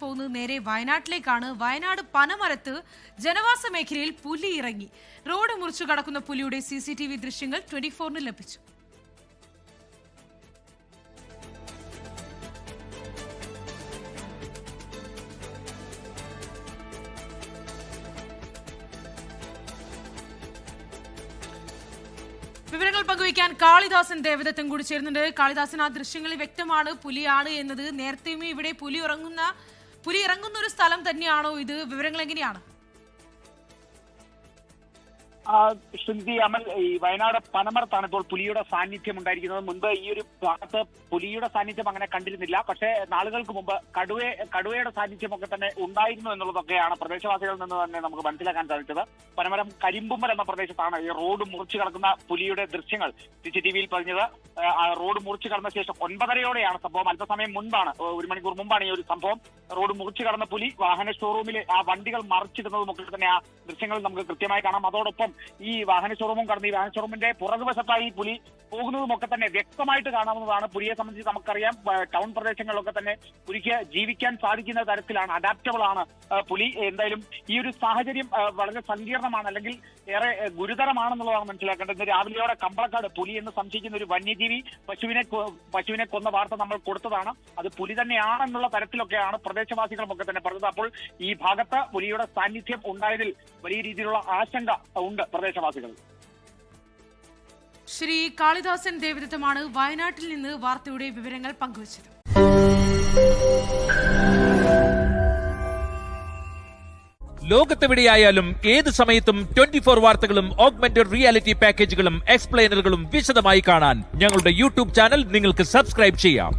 പോകുന്നത് നേരെ വയനാട്ടിലേക്കാണ്. വയനാട് പനമരത്ത് ജനവാസ മേഖലയിൽ പുലി ഇറങ്ങി. റോഡ് മുറിച്ചു കടക്കുന്ന പുലിയുടെ CCTV ദൃശ്യങ്ങൾ 24-ന് ലഭിച്ചു. വിവരങ്ങൾ പങ്കുവയ്ക്കാൻ കാളിദാസൻ ദേവദത്തൻ കൂടി ചേരുന്നുണ്ട്. കാളിദാസൻ, ആ ദൃശ്യങ്ങളിൽ വ്യക്തമാണ് പുലിയാണ് എന്നത്. നേരത്തെയും ഇവിടെ പുലി ഇറങ്ങുന്ന ഒരു സ്ഥലം തന്നെയാണോ ഇത്? വിവരങ്ങൾ എങ്ങനെയാണ്? ശ്രുതി, അമൽ, ഈ വയനാട് പനമരത്താണ് ഇപ്പോൾ പുലിയുടെ സാന്നിധ്യം ഉണ്ടായിരിക്കുന്നത്. മുൻപ് ഈ ഒരു ഭാഗത്ത് പുലിയുടെ സാന്നിധ്യം അങ്ങനെ കണ്ടിരുന്നില്ല. പക്ഷേ നാളുകൾക്ക് മുമ്പ് കടുവയുടെ സാന്നിധ്യമൊക്കെ തന്നെ ഉണ്ടായിരുന്നു എന്നുള്ളതൊക്കെയാണ് പ്രദേശവാസികളിൽ നിന്ന് തന്നെ നമുക്ക് മനസ്സിലാക്കാൻ സാധിച്ചത്. പനമരം കരിമ്പുമ്മൽ എന്ന പ്രദേശത്താണ് ഈ റോഡ് മുറിച്ചു കടക്കുന്ന പുലിയുടെ ദൃശ്യങ്ങൾ CCTV-യിൽ പറഞ്ഞത്. റോഡ് മുറിച്ചു കടന്ന ശേഷം 9:30-യോടെയാണ് സംഭവം. അല്പസമയം മുൻപാണ്, 1 മണിക്കൂർ മുമ്പാണ് ഈ ഒരു സംഭവം. റോഡ് മുറിച്ചു കടന്ന പുലി വാഹന ഷോറൂമിൽ ആ വണ്ടികൾ മറിച്ചിടുന്നതും ഒക്കെ തന്നെ ആ ദൃശ്യങ്ങളിൽ നമുക്ക് കൃത്യമായി കാണാം. അതോടൊപ്പം ഈ വാഹന ഷോറൂമും കടന്ന് ഈ വാഹന ഷോറൂമിന്റെ പുറകുവശത്തായി പുലി പോകുന്നതുമൊക്കെ തന്നെ വ്യക്തമായിട്ട് കാണാവുന്നതാണ്. പുലിയെ സംബന്ധിച്ച് നമുക്കറിയാം, ടൗൺ പ്രദേശങ്ങളിലൊക്കെ തന്നെ പുലിക്ക് ജീവിക്കാൻ സാധിക്കുന്ന തരത്തിലാണ്, അഡാപ്റ്റബിൾ ആണ് പുലി. എന്തായാലും ഈ ഒരു സാഹചര്യം വളരെ സങ്കീർണമാണ്, അല്ലെങ്കിൽ ഏറെ ഗുരുതരമാണെന്നുള്ളതാണ് മനസ്സിലാക്കേണ്ടത്. രാവിലെയോടെ കമ്പളക്കാട് പുലി എന്ന് സംശയിക്കുന്ന ഒരു വന്യജീവി പശുവിനെ കൊന്ന വാർത്ത നമ്മൾ കൊടുത്തതാണ്. അത് പുലി തന്നെയാണെന്നുള്ള തരത്തിലൊക്കെയാണ് പ്രദേശവാസികളുമൊക്കെ തന്നെ പറഞ്ഞത്. അപ്പോൾ ഈ ഭാഗത്ത് പുലിയുടെ സാന്നിധ്യം ഉണ്ടായതിൽ വലിയ രീതിയിലുള്ള ആശങ്ക ഉണ്ട് പ്രദേശവാസികൾ. ശ്രീ കാളിദാസൻ ദേവദത്തമാണ് വയനാട്ടിൽ നിന്ന് വാർത്തയുടെ വിവരങ്ങൾ പങ്കുവച്ചത്. ലോകത്തെവിടെയായാലും ഏത് സമയത്തും 24 വാർത്തകളും ഓഗ്മെന്റഡ് റിയാലിറ്റി പാക്കേജുകളും എക്സ്പ്ലെയിനറുകളും വിശദമായി കാണാൻ ഞങ്ങളുടെ YouTube ചാനൽ നിങ്ങൾക്ക് സബ്സ്ക്രൈബ് ചെയ്യാം.